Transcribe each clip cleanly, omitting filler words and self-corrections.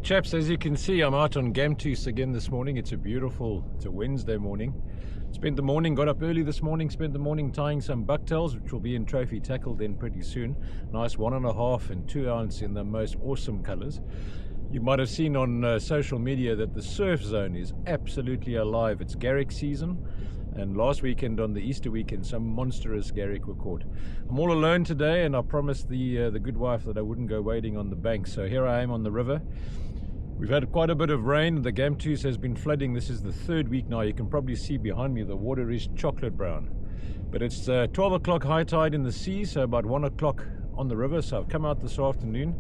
Right, chaps, as you can see, I'm out on Gamtoos again this morning. It's a Wednesday morning. Spent the morning, got up early this morning, spent the morning tying some bucktails, which will be in trophy tackle then pretty soon. Nice 1.5 and 2 ounce in the most awesome colors. You might have seen on social media that the surf zone is absolutely alive. It's Garrick season, and last weekend on the Easter weekend some monstrous Garrick were caught. I'm all alone today, and I promised the good wife that I wouldn't go wading on the bank, so here I am on the river. We've had quite a bit of rain. The Gamtoos has been flooding. This is the third week now. You can probably see behind me the water is chocolate brown, but it's 12 o'clock high tide in the sea, so about 1 o'clock on the river. So I've come out this afternoon.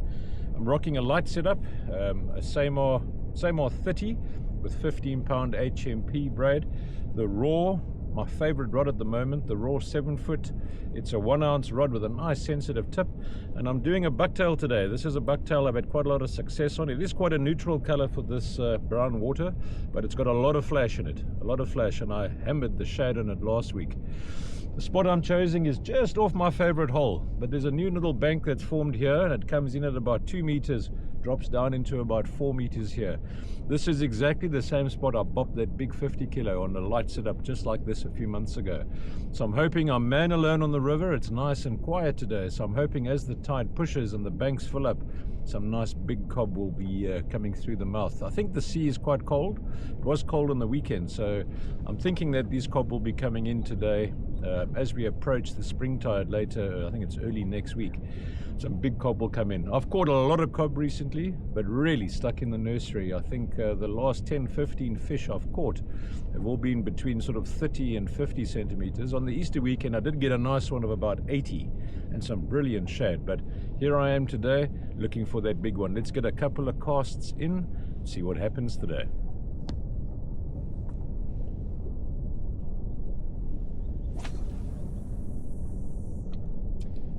I'm rocking a light setup, a Samar 30 with 15-pound HMP braid. The Raw, my favorite rod at the moment, the Raw 7-foot. It's a 1 ounce rod with a nice sensitive tip, and I'm doing a bucktail today. This is a bucktail I've had quite a lot of success on. It is quite a neutral color for this brown water, but it's got a lot of flash in it, and I hammered the shad in it last week. The spot I'm choosing is just off my favorite hole, but there's a new little bank that's formed here, and it comes in at about 2 meters, drops down into about 4 meters here. This is exactly the same spot I bopped that big 50 kilo on a light setup just like this a few months ago. So I'm hoping I'm man alone on the river. It's nice and quiet today, so I'm hoping as the tide pushes and the banks fill up, some nice big cob will be coming through the mouth. I think the sea is quite cold. It was cold on the weekend, so I'm thinking that these cob will be coming in today as we approach the spring tide later. I think it's early next week. Some big cob will come in. I've caught a lot of cob recently, but really stuck in the nursery. I think the last 10-15 fish I've caught have all been between sort of 30 and 50 centimeters. On the Easter weekend I did get a nice one of about 80 and some brilliant shad, but here I am today looking for that big one. Let's get a couple of casts in, see what happens today.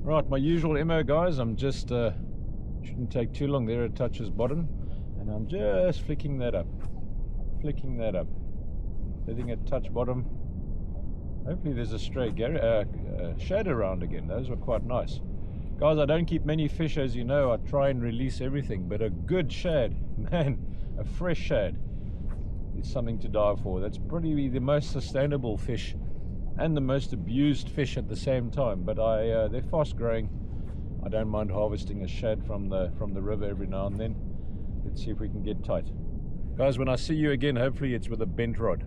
Right, my usual MO, guys. I'm just shouldn't take too long. There it touches bottom, and I'm just flicking that up, letting it touch bottom. Hopefully there's a stray shad around again. Those were quite nice, guys. I don't keep many fish, as you know. I try and release everything, but a good shad, man, a fresh shad is something to die for. That's probably the most sustainable fish and the most abused fish at the same time, but they're fast growing. I don't mind harvesting a shad from the river every now and then. Let's see if we can get tight, guys. When I see you again, hopefully it's with a bent rod.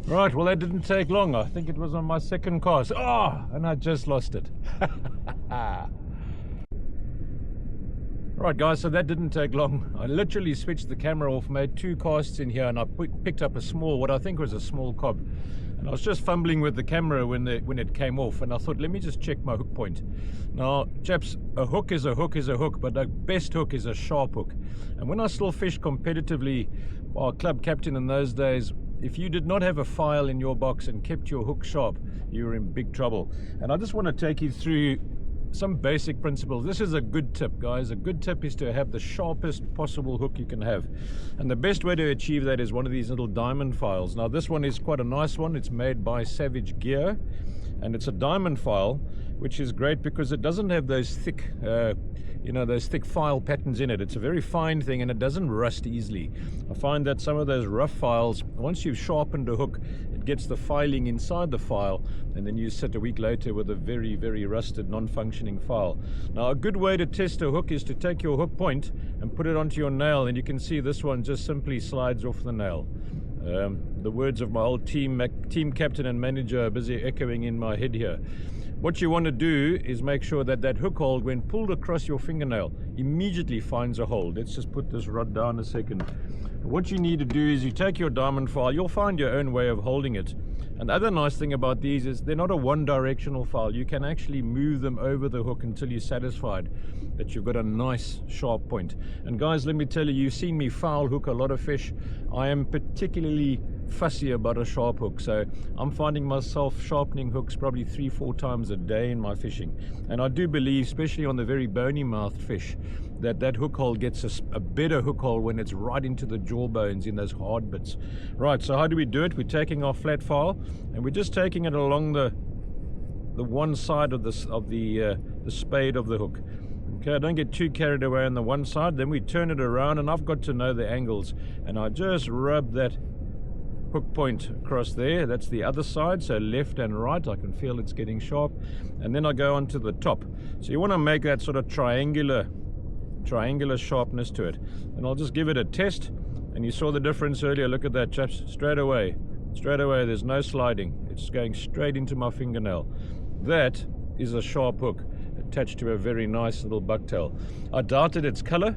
Right, well, that didn't take long. I think it was on my second cast. And I just lost it. Right, guys, so that didn't take long. I literally switched the camera off, made 2 casts in here, and I picked up what I think was a small cob. And I was just fumbling with the camera when it came off, and I thought, let me just check my hook point. Now, chaps, a hook is a hook is a hook, but the best hook is a sharp hook. And when I still fished competitively, our club captain in those days, if you did not have a file in your box and kept your hook sharp, you were in big trouble. And I just want to take you through some basic principles. This is a good tip, guys. A good tip is to have the sharpest possible hook you can have, and the best way to achieve that is one of these little diamond files. Now this one is quite a nice one. It's made by Savage Gear, and it's a diamond file, which is great because it doesn't have those thick those thick file patterns in it. It's a very fine thing, and it doesn't rust easily. I find that some of those rough files, once you've sharpened a hook, it gets the filing inside the file, and then you sit a week later with a very, very rusted, non-functioning file. Now, a good way to test a hook is to take your hook point and put it onto your nail, and you can see this one just simply slides off the nail. The words of my old team captain and manager are busy echoing in my head here. What you want to do is make sure that that hook hold, when pulled across your fingernail, immediately finds a hold. Let's just put this rod down a second. What you need to do is you take your diamond file. You'll find your own way of holding it. And the other nice thing about these is they're not a one-directional file. You can actually move them over the hook until you're satisfied that you've got a nice sharp point. And guys, let me tell you, you've seen me foul hook a lot of fish. I am particularly fussy about a sharp hook, so I'm finding myself sharpening hooks probably 3-4 times a day in my fishing. And I do believe, especially on the very bony mouthed fish, that hook hole gets a better hook hole when it's right into the jaw bones in those hard bits. Right, so how do we do it? We're taking our flat file and we're just taking it along the one side of the spade of the hook. Okay, don't get too carried away on the one side. Then we turn it around, and I've got to know the angles. And I just rub that hook point across there. That's the other side, so left and right. I can feel it's getting sharp. And then I go on to the top. So you want to make that sort of triangular sharpness to it. And I'll just give it a test. And you saw the difference earlier. Look at that, chaps. Straight away, there's no sliding. It's going straight into my fingernail. That is a sharp hook attached to a very nice little bucktail. I doubted its color,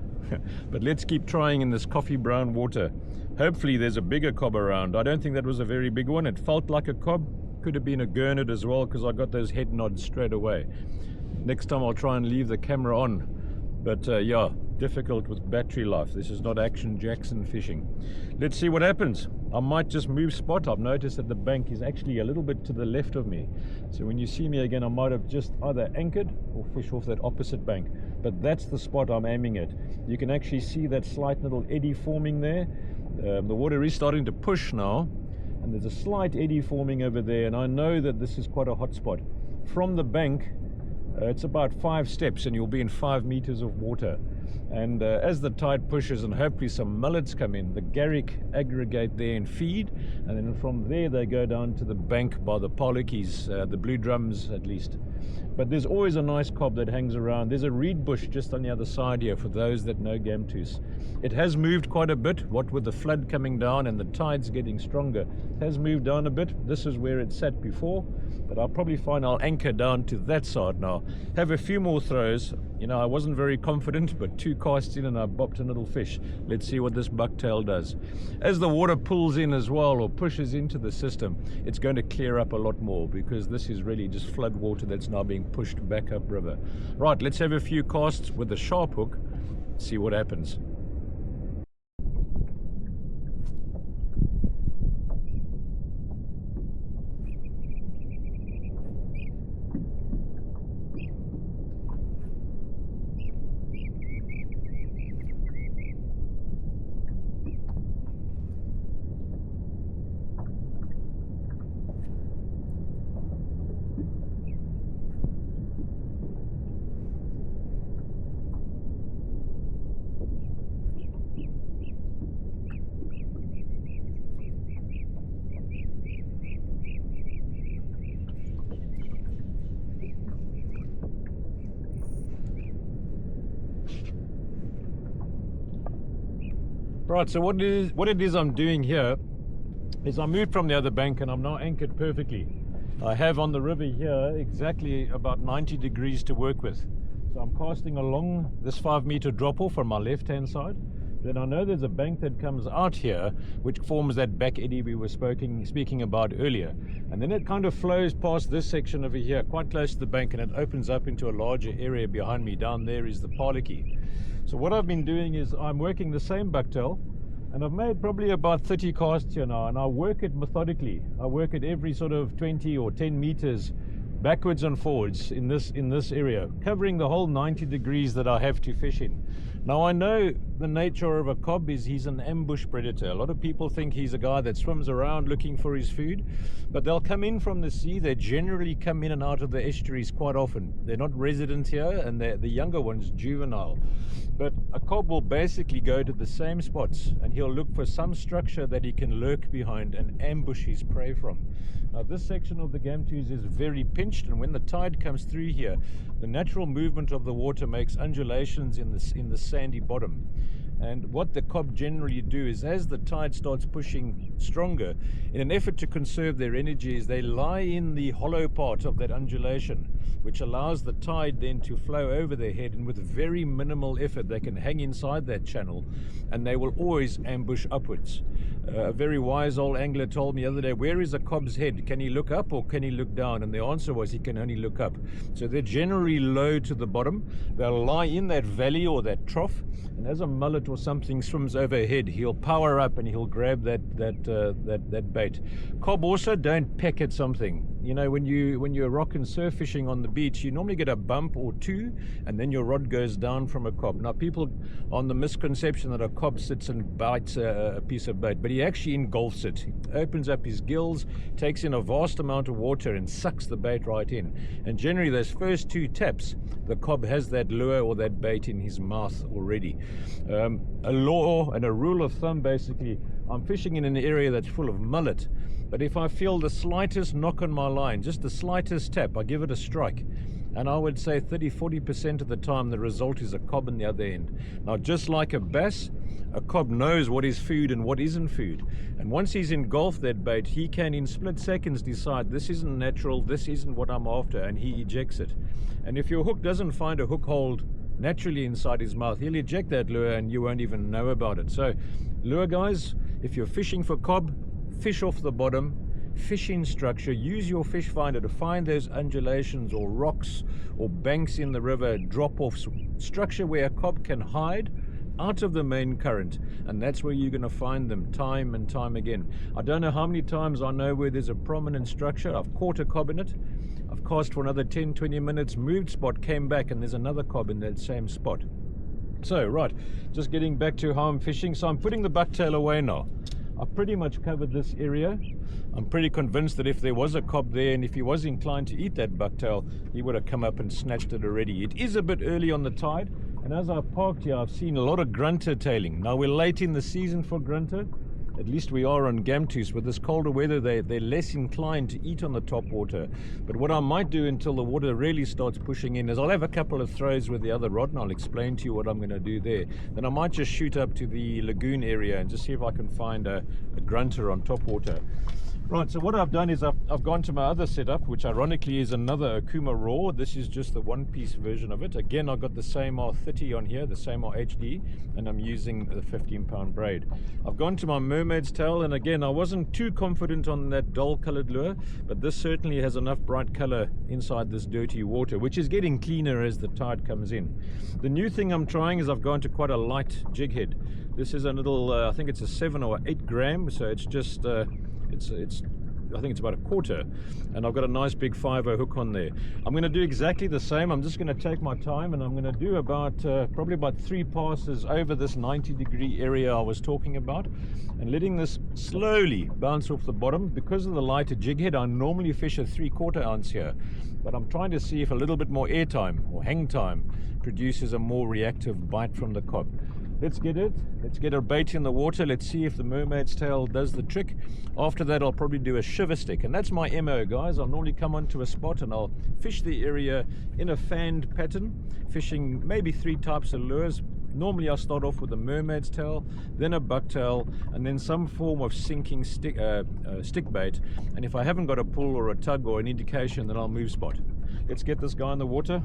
but let's keep trying in this coffee brown water. Hopefully there's a bigger cob around. I don't think that was a very big one. It felt like a cob. Could have been a gurnet as well, because I got those head nods straight away. Next time I'll try and leave the camera on. But yeah, difficult with battery life. This is not Action Jackson fishing. Let's see what happens. I might just move spot. I've noticed that the bank is actually a little bit to the left of me. So when you see me again, I might have just either anchored or fish off that opposite bank. But that's the spot I'm aiming at. You can actually see that slight little eddy forming there. The water is starting to push now, and there's a slight eddy forming over there, and I know that this is quite a hot spot. From the bank, it's about 5 steps and you'll be in 5 meters of water. And as the tide pushes and hopefully some mullets come in, the Garrick aggregate there and feed, and then from there they go down to the bank by the pollokies, the blue drums at least. But there's always a nice cob that hangs around. There's a reed bush just on the other side here for those that know Gamtoos. It has moved quite a bit, what with the flood coming down and the tides getting stronger. It has moved down a bit. This is where it sat before, but I'll probably find I'll anchor down to that side now. Have a few more throws. You know, I wasn't very confident, but 2 casts in and I bopped a little fish. Let's see what this bucktail does. As the water pulls in as well, or pushes into the system, it's going to clear up a lot more, because this is really just flood water that's now being pushed back up river. Right, let's have a few casts with the sharp hook, see what happens. Right, so what it is I'm doing here is I moved from the other bank and I'm now anchored perfectly. I have on the river here exactly about 90 degrees to work with. So I'm casting along this 5 meter drop off from my left hand side. Then I know there's a bank that comes out here which forms that back eddy we were speaking about earlier. And then it kind of flows past this section over here, quite close to the bank, and it opens up into a larger area behind me. Down there is the parloky. So what I've been doing is I'm working the same bucktail, and I've made probably about 30 casts here now, and I work it methodically. I work it every sort of 20 or 10 meters backwards and forwards in this area, covering the whole 90 degrees that I have to fish in. Now I know the nature of a cob is he's an ambush predator. A lot of people think he's a guy that swims around looking for his food, but they'll come in from the sea. They generally come in and out of the estuaries quite often. They're not resident here, and the younger one's juvenile. But a cob will basically go to the same spots, and he'll look for some structure that he can lurk behind and ambush his prey from. Now this section of the Gamtoos is very pinched, and when the tide comes through here, the natural movement of the water makes undulations in the sandy bottom. And what the cob generally do is, as the tide starts pushing stronger, in an effort to conserve their energies, they lie in the hollow part of that undulation, which allows the tide then to flow over their head, and with very minimal effort they can hang inside that channel, and they will always ambush upwards. A very wise old angler told me the other day, where is a cob's head? Can he look up or can he look down? And the answer was he can only look up. So they're generally low to the bottom. They'll lie in that valley or that trough, and as a mullet or something swims overhead, he'll power up and he'll grab that bait. Cob also don't peck at something. You know, when you're rock and surf fishing on the beach, you normally get a bump or two, and then your rod goes down from a cob. Now, people on the misconception that a cob sits and bites a piece of bait, but he actually engulfs it. He opens up his gills, takes in a vast amount of water, and sucks the bait right in. And generally, those first two taps, the cob has that lure or that bait in his mouth already. A law and a rule of thumb, basically, I'm fishing in an area that's full of mullet, but if I feel the slightest knock on my line, just the slightest tap, I give it a strike. And I would say 30-40% of the time the result is a cob on the other end. Now, just like a bass, a cob knows what is food and what isn't food. And once he's engulfed that bait, he can in split seconds decide this isn't natural, this isn't what I'm after, and he ejects it. And if your hook doesn't find a hook hold naturally inside his mouth, he'll eject that lure and you won't even know about it. So lure guys, if you're fishing for cob, fish off the bottom, fish in structure, use your fish finder to find those undulations or rocks or banks in the river, drop-offs, structure where a cob can hide out of the main current, and that's where you're going to find them time and time again. I don't know how many times I know where there's a prominent structure, I've caught a cob in it, I've cast for another 10-20 minutes, moved spot, came back, and there's another cob in that same spot. So right, just getting back to how I'm fishing. So I'm putting the bucktail away now. I've pretty much covered this area. I'm pretty convinced that if there was a cob there and if he was inclined to eat that bucktail, he would have come up and snatched it already. It is a bit early on the tide, and as I parked here, I've seen a lot of grunter tailing. Now, we're late in the season for grunter. At least we are on Gamtoos. With this colder weather, they're less inclined to eat on the top water. But what I might do until the water really starts pushing in is I'll have a couple of throws with the other rod, and I'll explain to you what I'm going to do there. Then I might just shoot up to the lagoon area and just see if I can find a grunter on top water. Right, so what I've done is I've gone to my other setup, which ironically is another Okuma Raw. This is just the one-piece version of it. Again, I've got the same R30 on here, the same R HD, and I'm using the 15-pound braid. I've gone to my mermaid's tail, and again, I wasn't too confident on that dull-colored lure, but this certainly has enough bright color inside this dirty water, which is getting cleaner as the tide comes in. The new thing I'm trying is I've gone to quite a light jig head. This is a little, I think it's a 7 or 8 gram, so it's just... I think it's about a quarter, and I've got a nice big 5/0 hook on there. I'm going to do exactly the same. I'm just going to take my time, and I'm going to do about probably about 3 passes over this 90-degree area I was talking about, and letting this slowly bounce off the bottom. Because of the lighter jig head, I normally fish a 3/4 ounce here, but I'm trying to see if a little bit more air time or hang time produces a more reactive bite from the cob. Let's get it. Let's get a bait in the water. Let's see if the mermaid's tail does the trick. After that, I'll probably do a shiver stick. And that's my MO, guys. I'll normally come onto a spot and I'll fish the area in a fanned pattern, fishing maybe 3 types of lures. Normally, I'll start off with a mermaid's tail, then a bucktail, and then some form of sinking stick bait. And if I haven't got a pull or a tug or an indication, then I'll move spot. Let's get this guy in the water.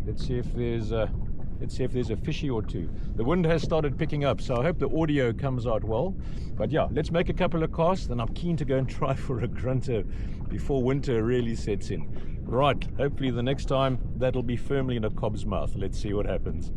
Let's see if there's a fishy or two. The wind has started picking up, so I hope the audio comes out well. But yeah, let's make a couple of casts, and I'm keen to go and try for a grunter before winter really sets in. Right, hopefully the next time that'll be firmly in a cob's mouth. Let's see what happens.